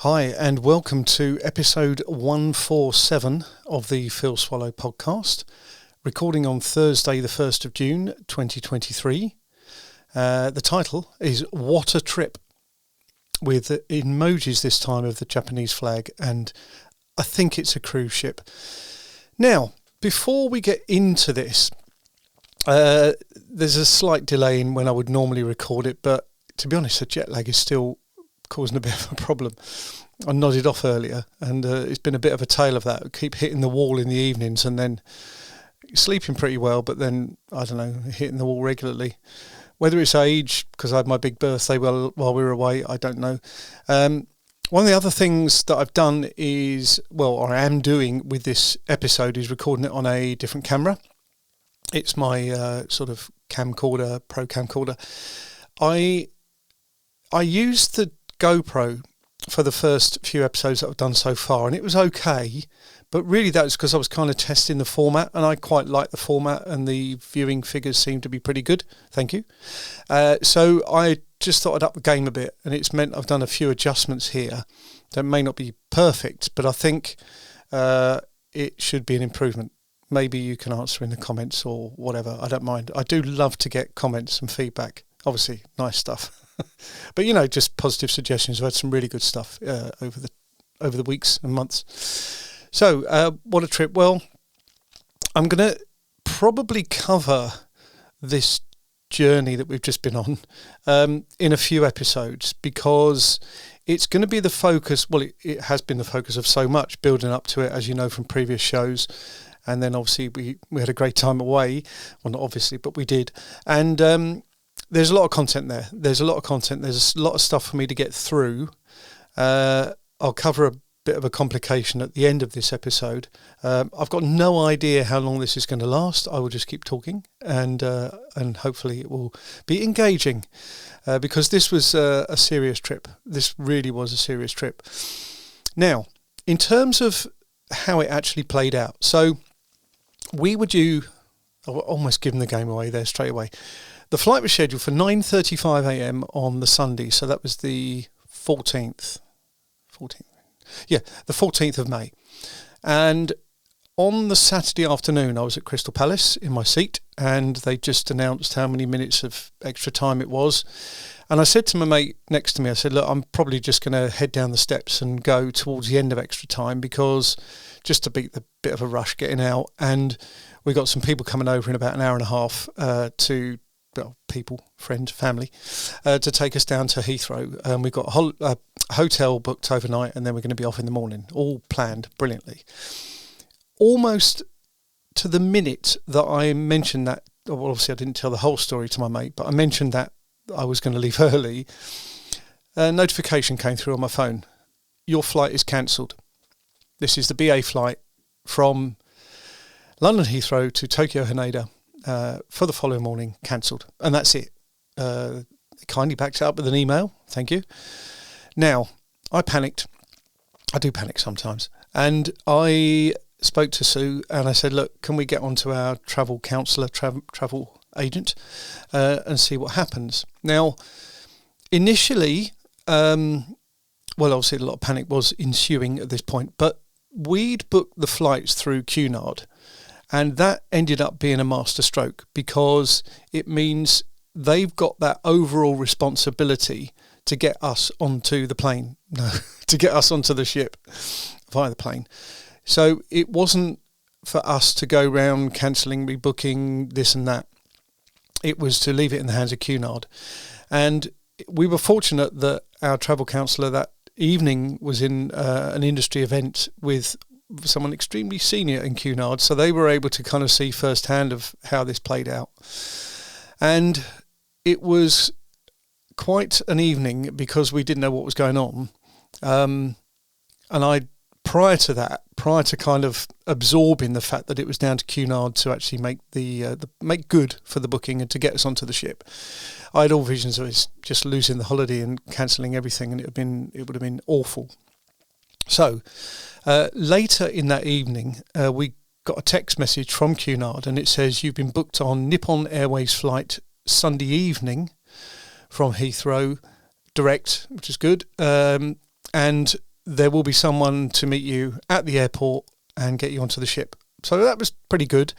Hi, and welcome to episode 147 of the Phil Swallow podcast, recording on Thursday, the 1st of June, 2023. The title is What a Trip, with emojis this time of the Japanese flag, and I think it's a cruise ship. Now, before we get into this, there's a slight delay in when I would normally record it, but to be honest, the jet lag is still causing a bit of a problem. I nodded off earlier, and it's been a bit of a tale of that. I keep hitting the wall in the evenings and then sleeping pretty well, but then, I don't know, hitting the wall regularly. Whether it's age, because I had my big birthday while we were away, I don't know. One of the other things that I've done is, or I am doing with this episode, is recording it on a different camera. It's my sort of camcorder, pro camcorder. I used the GoPro for the first few episodes that I've done so far, and it was okay, but really that was because I was kind of testing the format, and I quite like the format, and the viewing figures seem to be pretty good. Thank you. So I just thought I'd up the game a bit, and it's meant I've done a few adjustments here that may not be perfect, but I think it should be an improvement. Maybe you can answer in the comments or whatever. I don't mind. I do love to get comments and feedback. Obviously, nice stuff. But just positive suggestions. I've had some really good stuff over the weeks and months. So, what a trip. Well, I'm going to probably cover this journey that we've just been on in a few episodes, because it's going to be the focus. Well, it has been the focus of so much building up to it, as you know from previous shows. And then obviously we had a great time away. Well, not obviously, but we did. And there's a lot of content there. There's a lot of stuff for me to get through. I'll cover a bit of a complication at the end of this episode. I've got no idea how long this is going to last. I will just keep talking, and hopefully it will be engaging, because this was a serious trip. This really was a serious trip. Now, in terms of how it actually played out, so we were due. I've almost given the game away there straight away. The flight was scheduled for 9:35 a.m. on the Sunday, so that was the 14th. The 14th of May. And on the Saturday afternoon, I was at Crystal Palace in my seat, and they just announced how many minutes of extra time it was. And I said to my mate next to me, I said, look, I'm probably just going to head down the steps and go towards the end of extra time, because just to beat the bit of a rush getting out. And we got some people coming over in about an hour and a half people, friends, family, to take us down to Heathrow. We've got a hotel booked overnight, and then we're going to be off in the morning, all planned brilliantly. Almost to the minute that I mentioned that, well, obviously I didn't tell the whole story to my mate, but I mentioned that I was going to leave early, a notification came through on my phone. Your flight is cancelled. This is the BA flight from London Heathrow to Tokyo Haneda. For the following morning, cancelled, and that's it. Kindly backed it up with an email, thank you. Now, I panicked. I do panic sometimes, and I spoke to Sue, and I said, look, can we get onto our travel counsellor, travel agent, and see what happens? Now, initially, obviously a lot of panic was ensuing at this point, but we'd booked the flights through Cunard. And that ended up being a masterstroke, because it means they've got that overall responsibility to get us onto the plane. No, to get us onto the ship via the plane. So it wasn't for us to go round cancelling, rebooking, this and that. It was to leave it in the hands of Cunard. And we were fortunate that our travel counsellor that evening was in an industry event with someone extremely senior in Cunard, so they were able to kind of see firsthand of how this played out. And it was quite an evening, because we didn't know what was going on. And prior to kind of absorbing the fact that it was down to Cunard to actually make make good for the booking and to get us onto the ship, I had all visions of us just losing the holiday and cancelling everything, and it would have been awful. So later in that evening, we got a text message from Cunard, and it says, you've been booked on Nippon Airways flight Sunday evening from Heathrow direct, which is good, and there will be someone to meet you at the airport and get you onto the ship. So that was pretty good.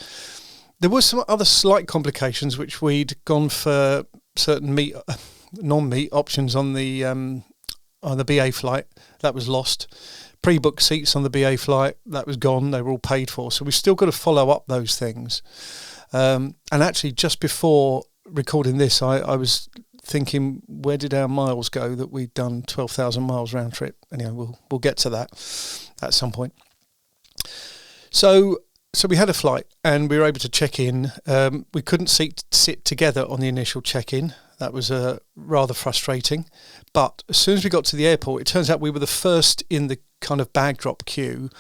There were some other slight complications, which we'd gone for certain non-meat options on the BA flight. That was lost. Pre-booked seats on the BA flight, that was gone. They were all paid for. So we've still got to follow up those things. And actually, just before recording this, I was thinking, where did our miles go that we'd done 12,000 miles round trip? Anyway, we'll get to that at some point. So we had a flight and we were able to check in. We couldn't sit together on the initial check-in. That was rather frustrating. But as soon as we got to the airport, it turns out we were the first in the kind of bag drop queue.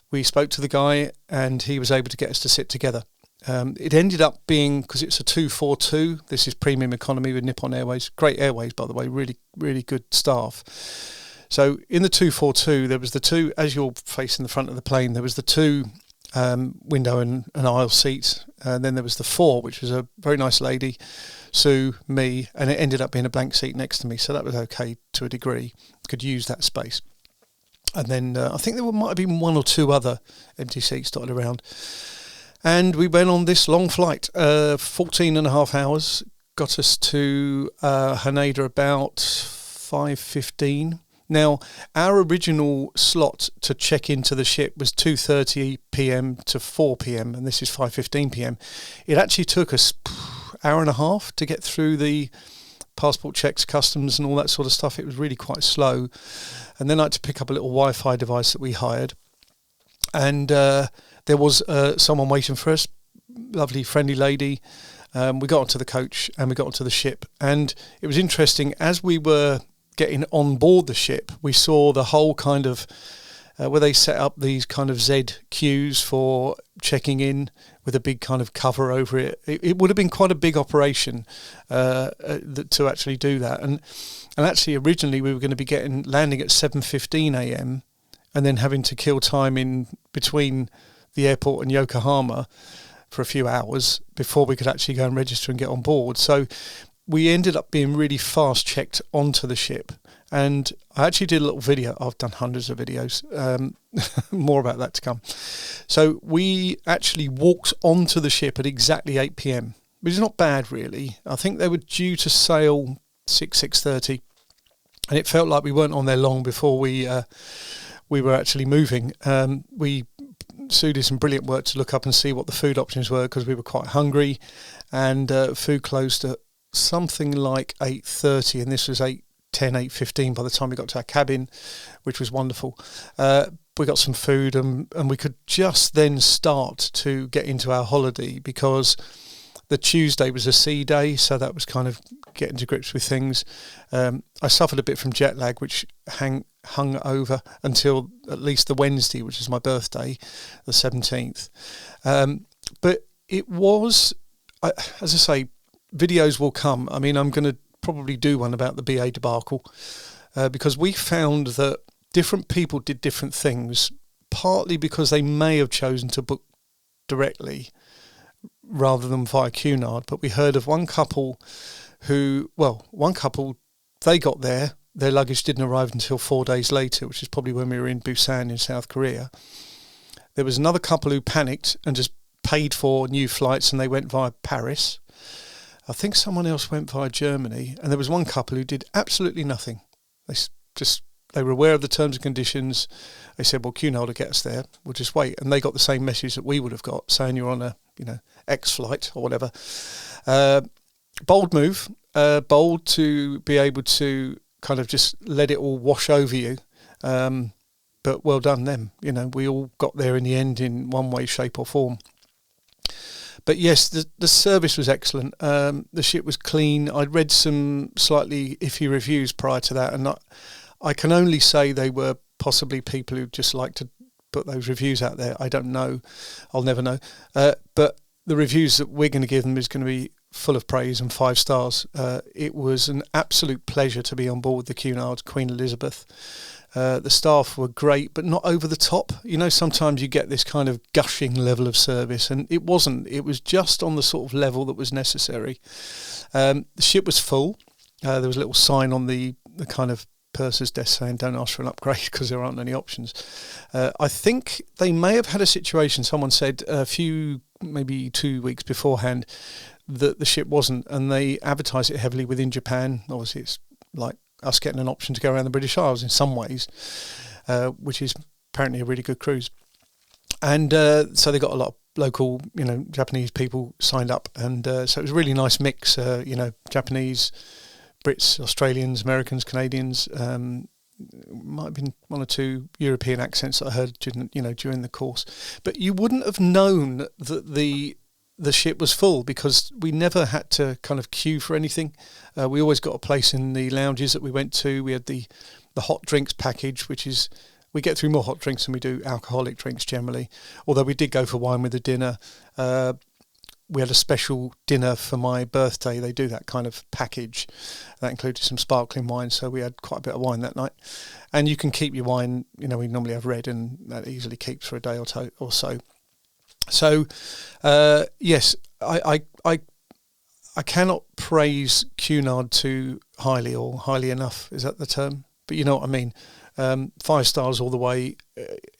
We spoke to the guy and he was able to get us to sit together. It ended up being, because it's a 242, this is premium economy with Nippon Airways. Great airways, by the way, really, really good staff. So in the 242, there was the two, as you're facing the front of the plane, there was the two window and aisle seats, and then there was the four, which was a very nice lady, Sue, me, and it ended up being a blank seat next to me, so that was okay to a degree. Could use that space. And then I think there might have been one or two other empty seats dotted around. And we went on this long flight, 14 and a half hours, got us to Haneda about 5:15. Now, our original slot to check into the ship was 2:30 p.m. to 4 p.m, and this is 5:15 p.m. It actually took us hour and a half to get through the passport checks, customs and all that sort of stuff. It was really quite slow. And then I had to pick up a little Wi-Fi device that we hired. And there was someone waiting for us, lovely, friendly lady. We got onto the coach and we got onto the ship. And it was interesting, as we were getting on board the ship, we saw the whole kind of where they set up these kind of Z queues for checking in with a big kind of cover over it. It would have been quite a big operation to actually do that. And actually originally we were going to be landing at 7:15 a.m. and then having to kill time in between the airport and Yokohama for a few hours before we could actually go and register and get on board. So we ended up being really fast checked onto the ship. And I actually did a little video. I've done hundreds of videos, more about that to come. So we actually walked onto the ship at exactly 8 p.m, which is not bad really. I think they were due to sail 6:30, and it felt like we weren't on there long before we were actually moving. Sue did some brilliant work to look up and see what the food options were, because we were quite hungry, and food closed at something like 8:30, and this was 8:15 by the time we got to our cabin, which was wonderful. We got some food and we could just then start to get into our holiday, because the Tuesday was a sea day, so that was kind of getting to grips with things. I suffered a bit from jet lag, which hung over until at least the Wednesday, which is my birthday, the 17th. But it was, as I say, videos will come. I mean, I'm going to probably do one about the BA debacle, because we found that different people did different things, partly because they may have chosen to book directly rather than via Cunard. But we heard of one couple they got there, their luggage didn't arrive until 4 days later, which is probably when we were in Busan in South Korea. There was another couple who panicked and just paid for new flights, and they went via Paris. I think someone else went via Germany, and there was one couple who did absolutely nothing. They were aware of the terms and conditions. They said, well, Cunard will get us there, we'll just wait. And they got the same message that we would have got, saying you're on a X flight or whatever. Bold move, bold to be able to kind of just let it all wash over you. But well done them. We all got there in the end in one way, shape or form. But yes, the service was excellent. The ship was clean. I'd read some slightly iffy reviews prior to that, and I can only say they were possibly people who just like to put those reviews out there. I don't know. I'll never know. But the reviews that we're going to give them is going to be full of praise and 5 stars. It was an absolute pleasure to be on board the Cunard Queen Elizabeth. The staff were great, but not over the top. Sometimes you get this kind of gushing level of service, and it wasn't. It was just on the sort of level that was necessary. The ship was full. There was a little sign on the kind of purser's desk saying don't ask for an upgrade because there aren't any options. I think they may have had a situation, someone said maybe 2 weeks beforehand, that the ship wasn't, and they advertised it heavily within Japan. Obviously it's like us getting an option to go around the British Isles in some ways, which is apparently a really good cruise. And so they got a lot of local, Japanese people signed up, and so it was a really nice mix, Japanese, Brits, Australians, Americans, Canadians. Might have been one or two European accents that I heard during the course. But you wouldn't have known that the ship was full because we never had to kind of queue for anything. We always got a place in the lounges that we went to. We had the hot drinks package, which is, we get through more hot drinks than we do alcoholic drinks generally, although we did go for wine with the dinner. We had a special dinner for my birthday. They do that kind of package. That included some sparkling wine, so we had quite a bit of wine that night. And you can keep your wine, we normally have red, and that easily keeps for a day or so. So, yes, I cannot praise Cunard too highly or highly enough. Is that the term? But you know what I mean. 5 stars all the way.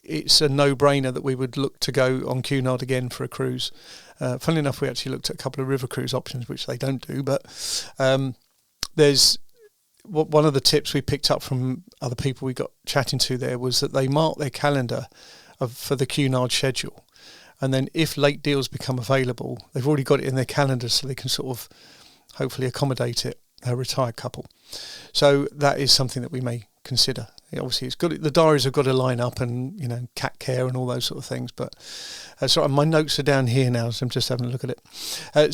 It's a no-brainer that we would look to go on Cunard again for a cruise. Funnily enough, we actually looked at a couple of river cruise options, which they don't do. But there's one of the tips we picked up from other people we got chatting to there was that they mark their calendar for the Cunard schedule. And then if late deals become available, they've already got it in their calendar so they can sort of hopefully accommodate it, a retired couple. So that is something that we may consider. Obviously, it's good. The diaries have got to line up, and cat care and all those sort of things. But sorry, my notes are down here now, so I'm just having a look at it.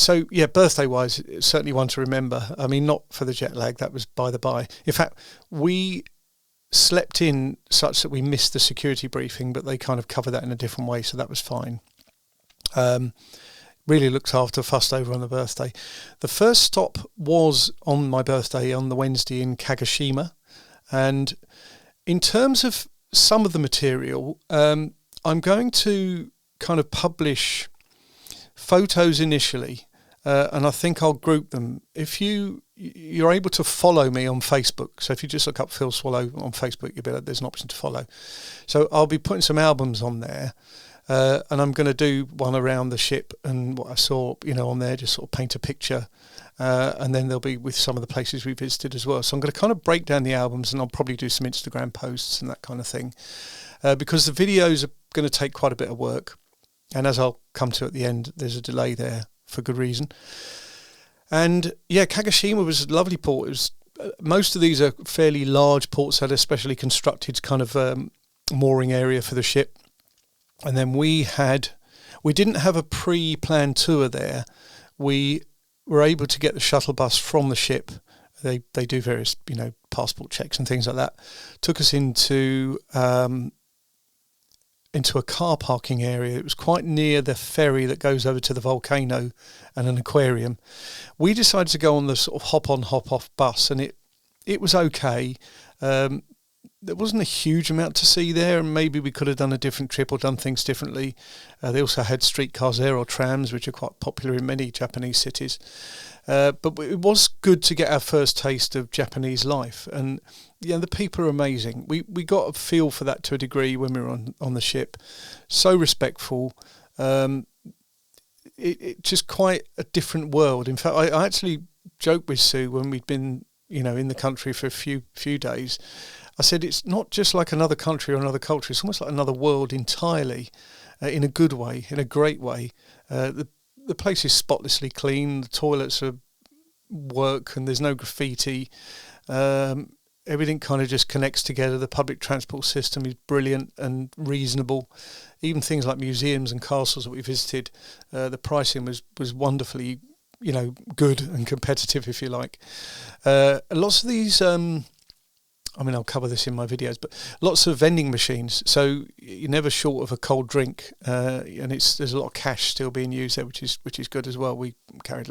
So yeah, birthday-wise, it's certainly one to remember. I mean, not for the jet lag. That was by the by. In fact, we slept in such that we missed the security briefing, but they kind of covered that in a different way, so that was fine. Really looked after, fussed over on the birthday. The first stop was on my birthday on the Wednesday in Kagoshima, and in terms of some of the material, I'm going to kind of publish photos initially, and I think I'll group them. If you're able to follow me on Facebook, so if you just look up Phil Swallow on Facebook, there's an option to follow. So I'll be putting some albums on there, and I'm going to do one around the ship and what I saw, on there, just sort of paint a picture. And then there'll be with some of the places we visited as well. So I'm going to kind of break down the albums, and I'll probably do some Instagram posts and that kind of thing, because the videos are going to take quite a bit of work. And as I'll come to at the end, there's a delay there for good reason. And yeah, Kagoshima was a lovely port. It was, most of these are fairly large ports that are specially constructed kind of mooring area for the ship. And then we didn't have a pre-planned tour there. We were able to get the shuttle bus from the ship. They do various, passport checks and things like that. Took us into a car parking area. It was quite near the ferry that goes over to the volcano and an aquarium. We decided to go on the sort of hop on, hop off bus, and it was okay. There wasn't a huge amount to see there, and maybe we could have done a different trip or done things differently. They also had streetcars there, or trams, which are quite popular in many Japanese cities. But it was good to get our first taste of Japanese life, and the people are amazing. We got a feel for that to a degree when we were on the ship. So respectful. It just quite a different world. In fact, I actually joked with Sue when we'd been, in the country for a few days. I said, it's not just like another country or another culture. It's almost like another world entirely, in a good way, in a great way. The place is spotlessly clean. The toilets work, and there's no graffiti. Everything kind of just connects together. The public transport system is brilliant and reasonable. Even things like museums and castles that we visited, the pricing was wonderfully, good and competitive, if you like. Lots of these... I'll cover this in my videos, but lots of vending machines. So you're never short of a cold drink, and there's a lot of cash still being used there, which is good as well. We carried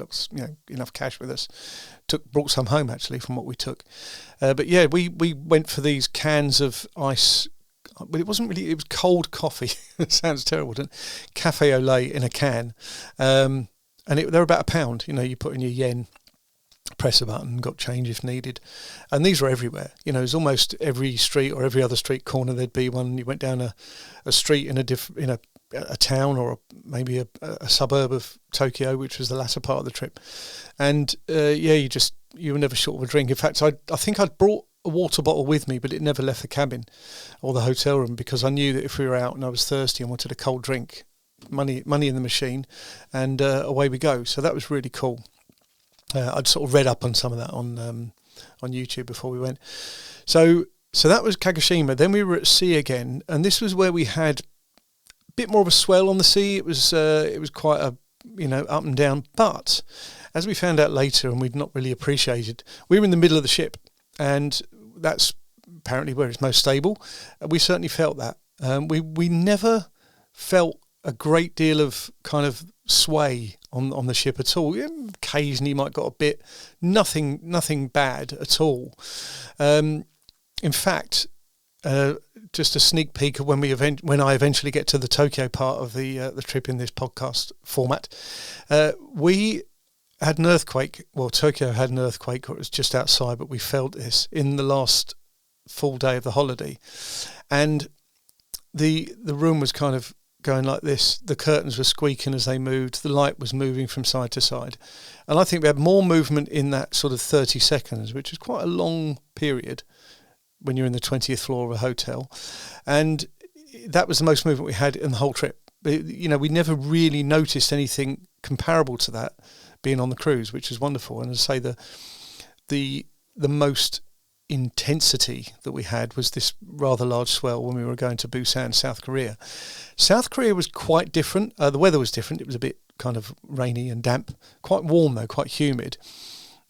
enough cash with us. Brought some home actually from what we took. But yeah, we went for these cans of ice. But it wasn't really. It was cold coffee. It sounds terrible, doesn't it? Cafe au lait in a can, and they're about £1. You put in your yen. press a button, got change if needed. And these were everywhere. You know, it was almost every street or every other street corner there'd be one. You went down a street in a town or maybe a suburb of Tokyo, which was the latter part of the trip. And you were never short of a drink. In fact, I think I'd brought a water bottle with me, but it never left the cabin or the hotel room, because I knew that if we were out and I was thirsty and wanted a cold drink, money in the machine, and away we go. So that was really cool. I'd sort of read up on some of that on YouTube before we went. So that was Kagoshima. Then we were at sea again, and this was where we had a bit more of a swell on the sea. It was quite a up and down. But as we found out later, and we'd not really appreciated, we were in the middle of the ship, and that's apparently where it's most stable. We certainly felt that. We never felt a great deal of kind of sway on the ship at all. Occasionally you might got a bit, nothing bad at all. In fact, just a sneak peek of when I eventually get to the Tokyo part of the trip in this podcast format, we had an earthquake. Well, Tokyo had an earthquake, or it was just outside, but we felt this in the last full day of the holiday, and the room was kind of going like this. The curtains were squeaking as they moved. The light was moving from side to side. And I think we had more movement in that sort of 30 seconds, which is quite a long period when you're in the 20th floor of a hotel. And that was the most movement we had in the whole trip. We never really noticed anything comparable to that being on the cruise, which is wonderful. And as I say, the most intensity that we had was this rather large swell when we were going to Busan, South Korea. South Korea was quite different. The weather was different. It was a bit kind of rainy and damp, quite warm though, quite humid.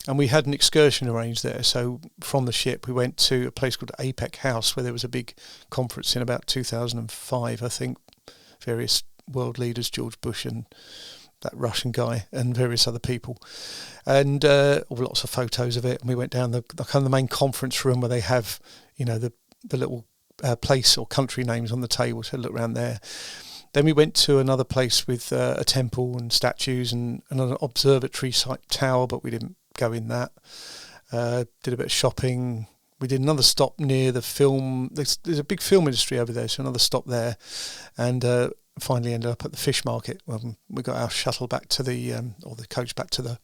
And we had an excursion arranged there. So from the ship, we went to a place called APEC House, where there was a big conference in about 2005, I think. Various world leaders, George Bush and that Russian guy and various other people, and lots of photos of it. And we went down the kind of the main conference room where they have, the little place or country names on the table. So look around there. Then we went to another place with a temple and statues and an observatory site tower, but we didn't go in that. Did a bit of shopping. We did another stop near the film. There's a big film industry over there, so another stop there, and finally ended up at the fish market when we got our shuttle back to the coach back to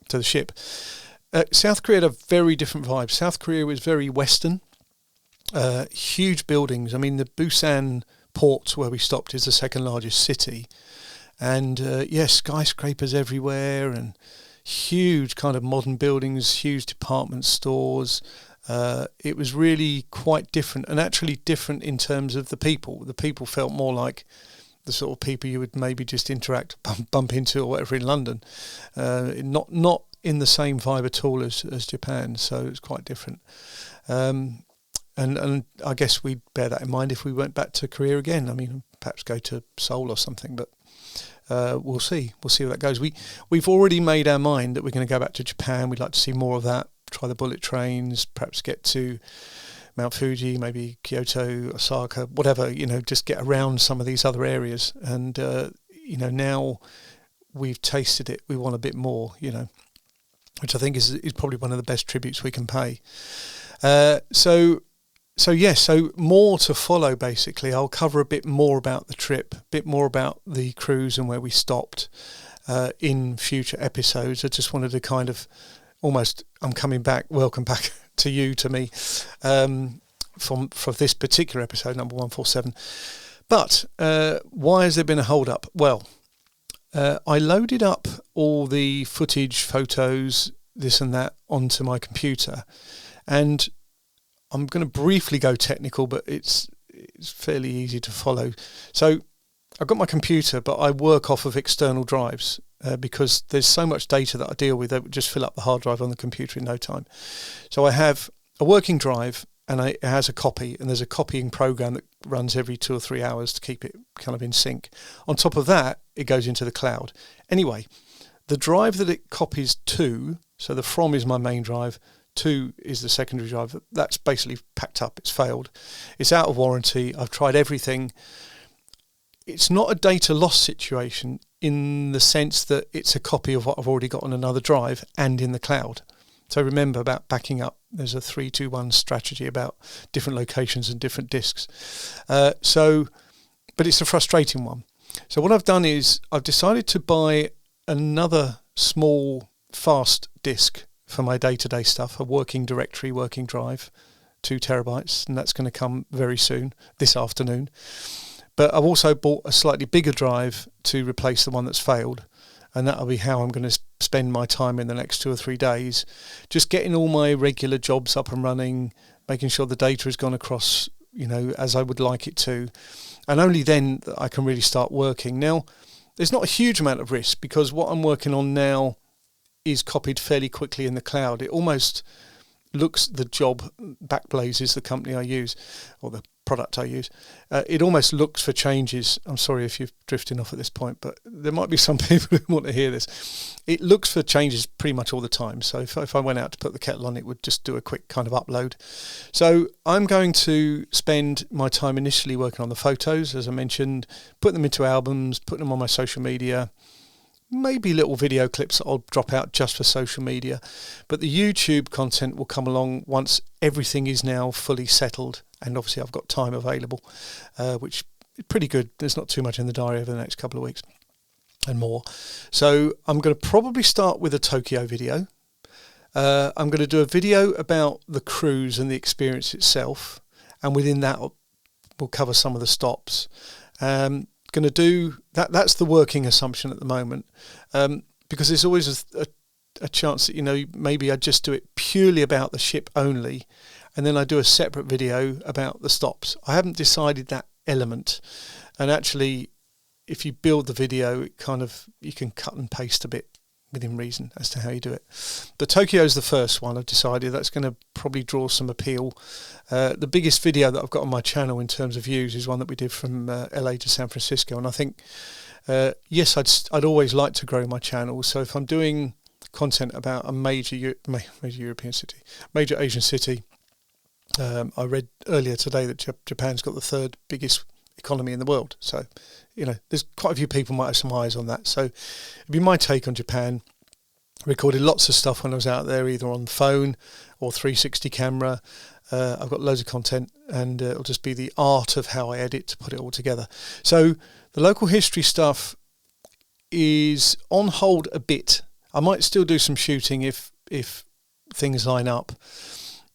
the ship. South Korea had a very different vibe. South Korea was very Western, huge buildings. I mean, the Busan port where we stopped is the second largest city, and skyscrapers everywhere and huge kind of modern buildings, huge department stores. It was really quite different, and actually different in terms of the people. The people felt more like the sort of people you would maybe just bump into or whatever in London. Not in the same vibe at all as Japan, so it's quite different. And I guess we'd bear that in mind if we went back to Korea again. I mean, perhaps go to Seoul or something, but we'll see. We'll see where that goes. We've already made our mind that we're going to go back to Japan. We'd like to see more of that, try the bullet trains, perhaps get to Mount Fuji, maybe Kyoto, Osaka, whatever, just get around some of these other areas. And, now we've tasted it, we want a bit more, which I think is probably one of the best tributes we can pay. So more to follow, basically. I'll cover a bit more about the trip, a bit more about the cruise and where we stopped in future episodes. I just wanted to kind of I'm coming back, welcome back to me, for this particular episode, number 147. But why has there been a hold-up? Well, I loaded up all the footage, photos, this and that onto my computer, and I'm going to briefly go technical, but it's fairly easy to follow. So I've got my computer, but I work off of external drives because there's so much data that I deal with that would just fill up the hard drive on the computer in no time. So I have a working drive, and it has a copy, and there's a copying program that runs every 2 or 3 hours to keep it kind of in sync. On top of that, it goes into the cloud. Anyway, the drive that it copies to, so the from is my main drive, 2 is the secondary drive, that's basically packed up, it's failed. It's out of warranty, I've tried everything. It's not a data loss situation in the sense that it's a copy of what I've already got on another drive and in the cloud. So remember about backing up. There's a 3-2-1 strategy about different locations and different discs. But it's a frustrating one. So what I've done is I've decided to buy another small fast disk for my day-to-day stuff, a working directory, working drive, 2 terabytes, and that's going to come very soon, this afternoon. But I've also bought a slightly bigger drive to replace the one that's failed, and that'll be how I'm going to spend my time in the next 2 or 3 days, just getting all my regular jobs up and running, making sure the data has gone across, as I would like it to, and only then I can really start working. Now, there's not a huge amount of risk because what I'm working on now is copied fairly quickly in the cloud. It almost looks, the job, Backblaze is the company I use, or the product I use, it almost looks for changes. I'm sorry if you're drifting off at this point, but there might be some people who want to hear this. It looks for changes pretty much all the time. So if I went out to put the kettle on, it would just do a quick kind of upload. So I'm going to spend my time initially working on the photos, as I mentioned, put them into albums, put them on my social media, maybe little video clips that I'll drop out just for social media. But the YouTube content will come along once everything is now fully settled. And obviously I've got time available, which is pretty good. There's not too much in the diary over the next couple of weeks and more. So I'm going to probably start with a Tokyo video. I'm going to do a video about the cruise and the experience itself. And within that, we'll cover some of the stops. Going to do that. That's the working assumption at the moment, because there's always a chance that, maybe I just do it purely about the ship only, and then I do a separate video about the stops. I haven't decided that element, and actually, if you build the video, you can cut and paste a bit within reason as to how you do it. But Tokyo is the first one I've decided. That's going to probably draw some appeal. The biggest video that I've got on my channel in terms of views is one that we did from LA to San Francisco, and I think yes, I'd always like to grow my channel. So if I'm doing content about a major European city, major Asian city, I read earlier today that Japan's got the 3rd biggest economy in the world. So, there's quite a few people might have some eyes on that. So it'd be my take on Japan. Recorded lots of stuff when I was out there, either on the phone or 360 camera. I've got loads of content, and it'll just be the art of how I edit to put it all together. So the local history stuff is on hold a bit. I might still do some shooting if things line up,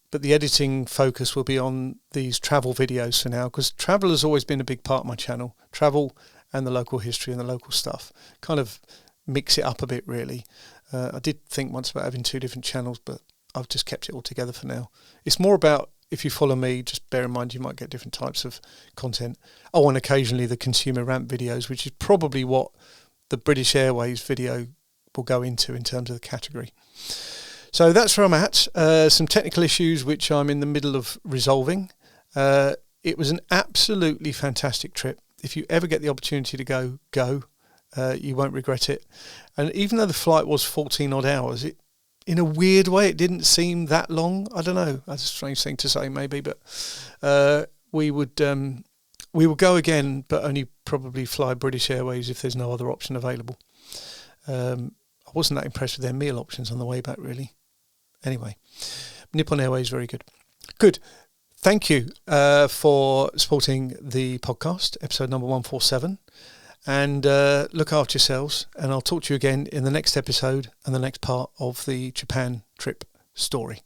but the editing focus will be on these travel videos for now, because travel has always been a big part of my channel. Travel and the local history and the local stuff. Kind of mix it up a bit, really. I did think once about having 2 different channels, but I've just kept it all together for now. It's more about, if you follow me, just bear in mind you might get different types of content. Oh, and occasionally the consumer rant videos, which is probably what the British Airways video will go into in terms of the category. So that's where I'm at. Some technical issues which I'm in the middle of resolving. It was an absolutely fantastic trip. If you ever get the opportunity to go. You won't regret it. And even though the flight was 14 odd hours, in a weird way, it didn't seem that long. I don't know. That's a strange thing to say, maybe, but we will go again, but only probably fly British Airways if there's no other option available. I wasn't that impressed with their meal options on the way back, really. Anyway, Nippon Airways, very good. Good. Thank you for supporting the podcast, episode number 147. And look after yourselves, and I'll talk to you again in the next episode and the next part of the Japan trip story.